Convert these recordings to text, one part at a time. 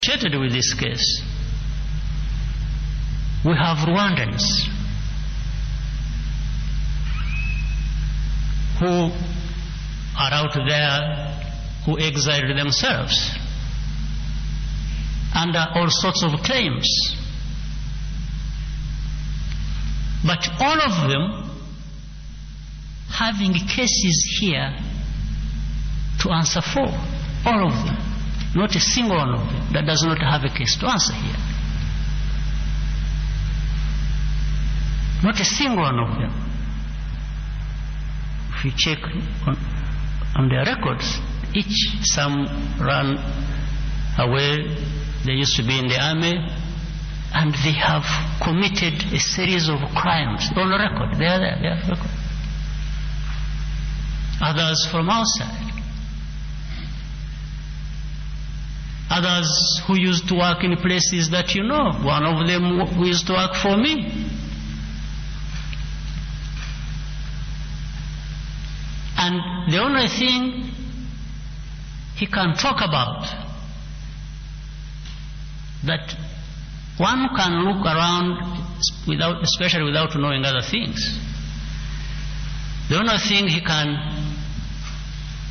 associated with this case, we have Rwandans who are out there, who exiled themselves under all sorts of claims. But all of them having cases here to answer for. All of them. Not a single one of them that does not have a case to answer here. Not a single one of them. If you check on their records, some ran away, they used to be in the army, and they have committed a series of crimes on the record. They are there, they are record. Others from outside. Others who used to work in places that you know. One of them who used to work for me. And the only thing he can talk about that one can look around especially without knowing other things. The only thing he can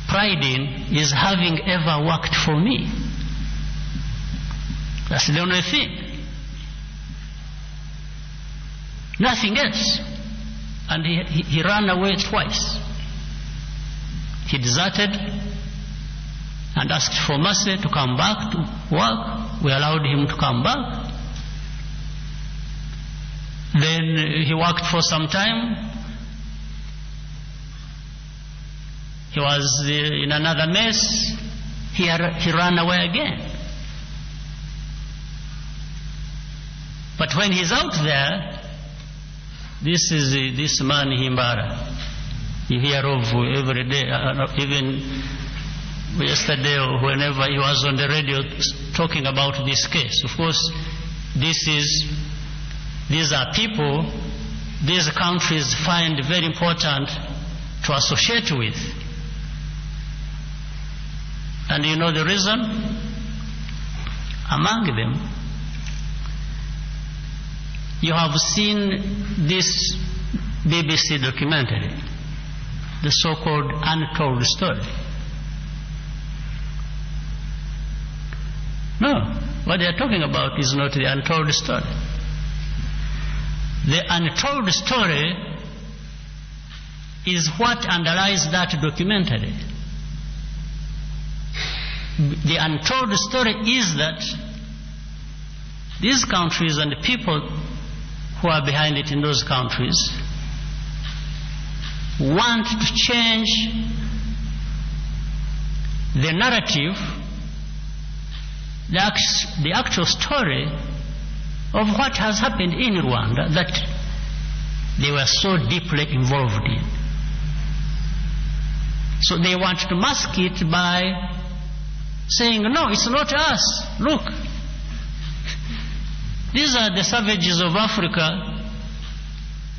pride in is having ever worked for me. That's the only thing. Nothing else. And he ran away twice. He deserted and asked for mercy to come back to work. We allowed him to come back. Then he worked for some time. He was in another mess. He ran away again. But when he's out there, this man Himbara, you hear of every day, even yesterday or whenever he was on the radio talking about this case. Of course, these are people these countries find very important to associate with. And you know the reason? Among them, you have seen this BBC documentary, the so-called untold story. No, what they are talking about is not the untold story. The untold story is what underlies that documentary. The untold story is that these countries and the people who are behind it in those countries want to change the narrative, the actual story of what has happened in Rwanda that they were so deeply involved in. So they want to mask it by saying, no, it's not us. Look, these are the savages of Africa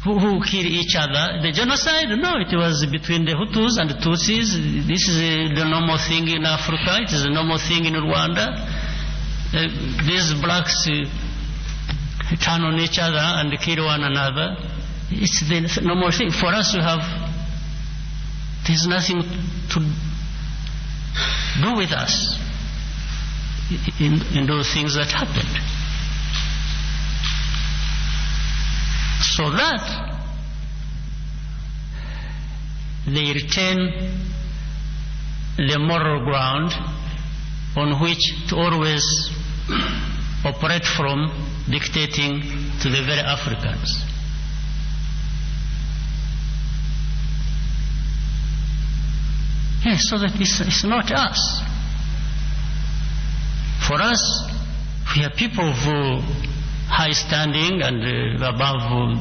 who kill each other. The genocide, no, it was between the Hutus and the Tutsis. This is the normal thing in Africa. It is a normal thing in Rwanda. These blacks turn on each other and kill one another. It's the normal thing. For us to have, there's nothing to do with us in those things that happened. So that they retain the moral ground on which to always operate from, dictating to the very Africans. Yes, so that it's not us. For us, we are people of high standing and above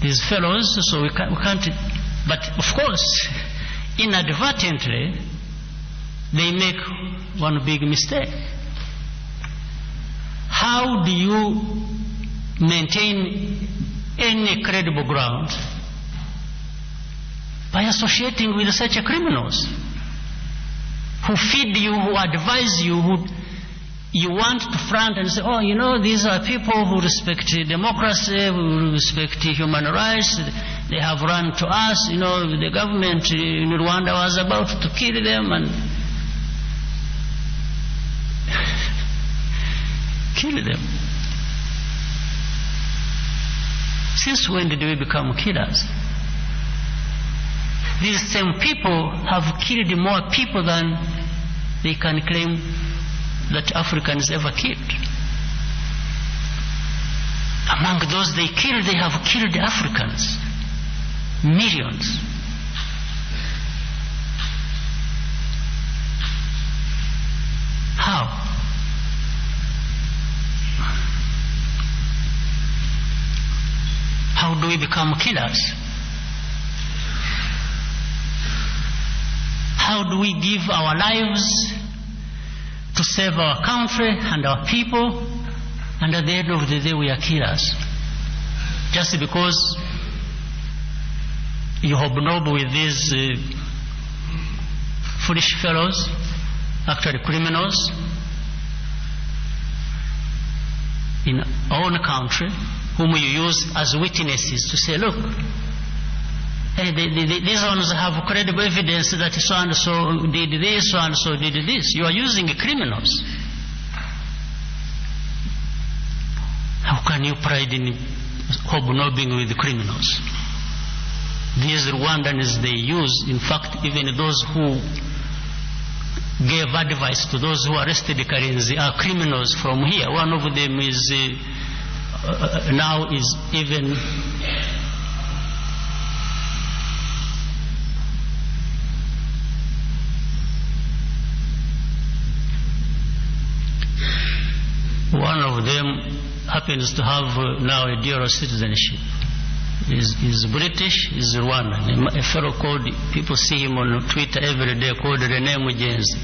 these fellows, so we can't. But of course, inadvertently, they make one big mistake. How do you maintain any credible ground by associating with such criminals who feed you, who advise you, who you want to front and say, oh, you know, these are people who respect democracy, who respect human rights. They have run to us. You know, the government in Rwanda was about to kill them and kill them. Since when did we become killers? These same people have killed more people than they can claim that Africans ever killed. Among those they killed, they have killed Africans. Millions. How? How do we become killers? How do we give our lives to save our country and our people, and at the end of the day we are killers? Just because you hobnob with these foolish fellows, actually criminals, in our own country, whom you use as witnesses to say, look, these ones have credible evidence that so and so did this, so and so did this. You are using criminals. How can you pride in hobnobbing with criminals? These Rwandans they use, in fact, even those who gave advice to those who arrested Karenzi are criminals from here. One of them is now is even one of them happens to have now a dual citizenship. He's British, he's Rwandan. A fellow called, people see him on Twitter every day, called René Mugenzi.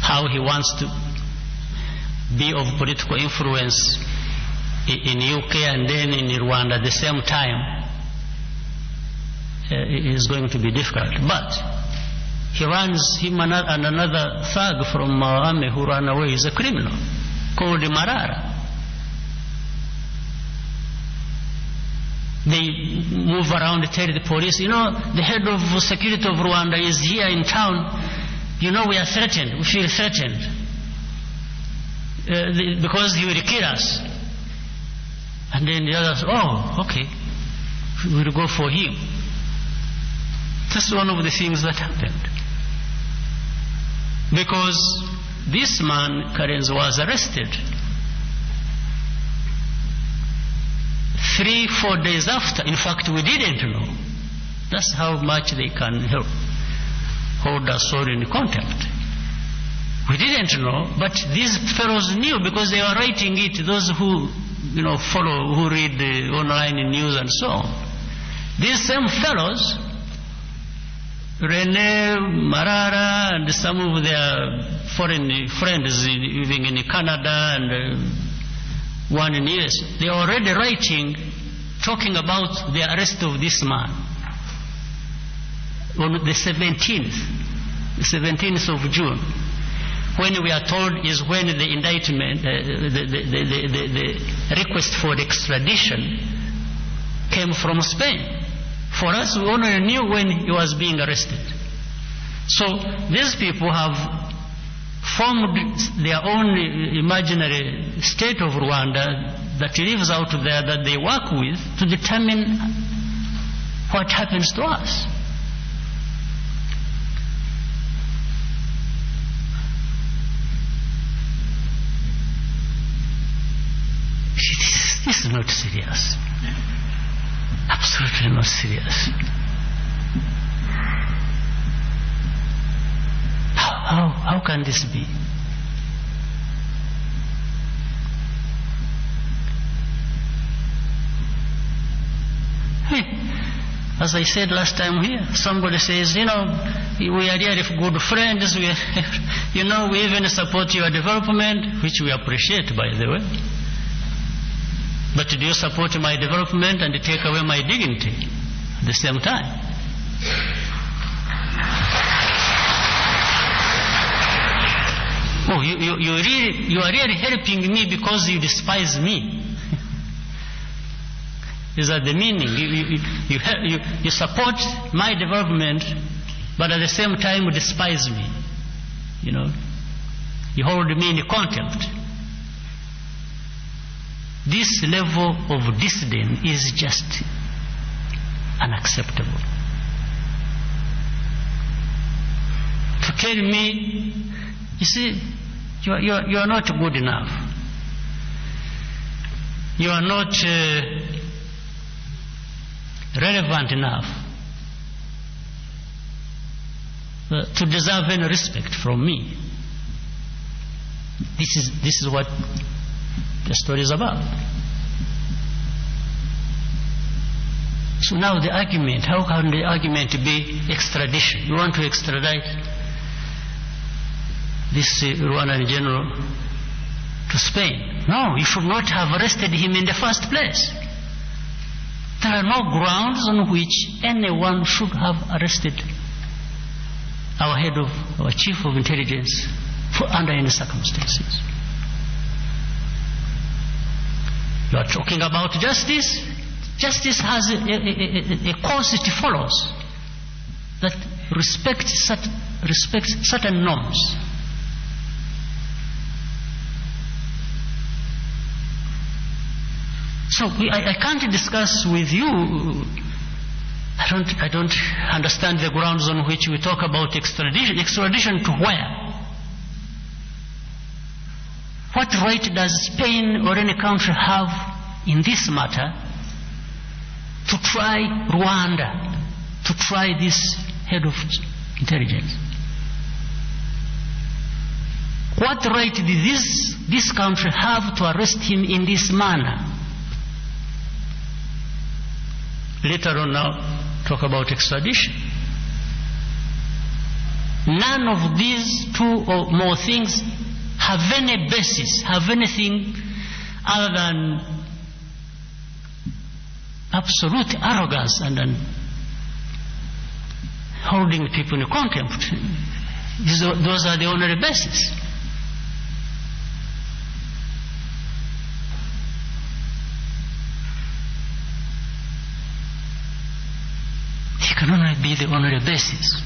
How he wants to be of political influence in UK and then in Rwanda at the same time is going to be difficult. But he runs, him and another thug from our army who ran away is a criminal called Marara. They move around, tell the police, you know, the head of security of Rwanda is here in town. You know, we are threatened, we feel threatened. Because he will kill us. And then the others, oh, okay, we'll go for him. That's one of the things that happened. Because this man, Karenzi, was arrested 3-4 days after. In fact, we didn't know. That's how much they can help hold us all in contempt. We didn't know, but these fellows knew because they were writing it, those who, you know, follow, who read the online news and so on. These same fellows, René, Marara, and some of their foreign friends living in Canada and one in the US, they are already writing, talking about the arrest of this man on the 17th of June. When we are told is when the indictment, the request for extradition came from Spain. For us, we only knew when he was being arrested. So these people have formed their own imaginary state of Rwanda that lives out there that they work with to determine what happens to us. This is not serious. Absolutely not serious. How can this be? As I said last time here, somebody says, you know, we are really good friends, we even support your development, which we appreciate, by the way. But do you support my development and take away my dignity at the same time? Oh, you are really helping me because you despise me. Is that the meaning? You support my development, but at the same time you despise me. You know, you hold me in contempt. This level of disdain is just unacceptable. To tell me, you see, you are not good enough. You are not relevant enough to deserve any respect from me. This is what the story is about. So now the argument, how can the argument be extradition? You want to extradite this Rwandan general to Spain? No, you should not have arrested him in the first place. There are no grounds on which anyone should have arrested our head of, our chief of intelligence under any circumstances. You are talking about justice. Justice has a course it follows that respects certain norms. So I can't discuss with you. I don't understand the grounds on which we talk about extradition. Extradition to where? What right does Spain or any country have in this matter to try Rwanda, to try this head of intelligence? What right did this country have to arrest him in this manner? Later on now, talk about extradition. None of these two or more things have any basis, have anything other than absolute arrogance and holding people in contempt. Those are the only basis. It can only be the only basis.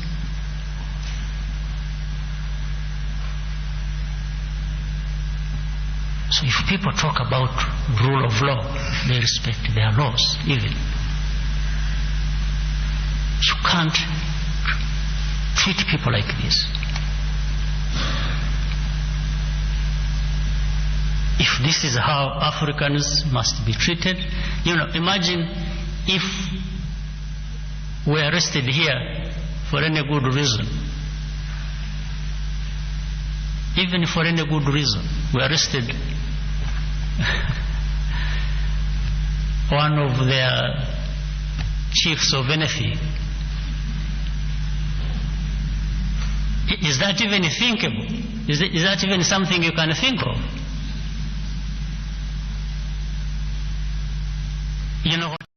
So if people talk about rule of law, they respect their laws even. You can't treat people like this. If this is how Africans must be treated, imagine if we are arrested here for any good reason. Even for any good reason, we arrested one of their chiefs of anything. Is that even thinkable? Is that even something you can think of? You know what?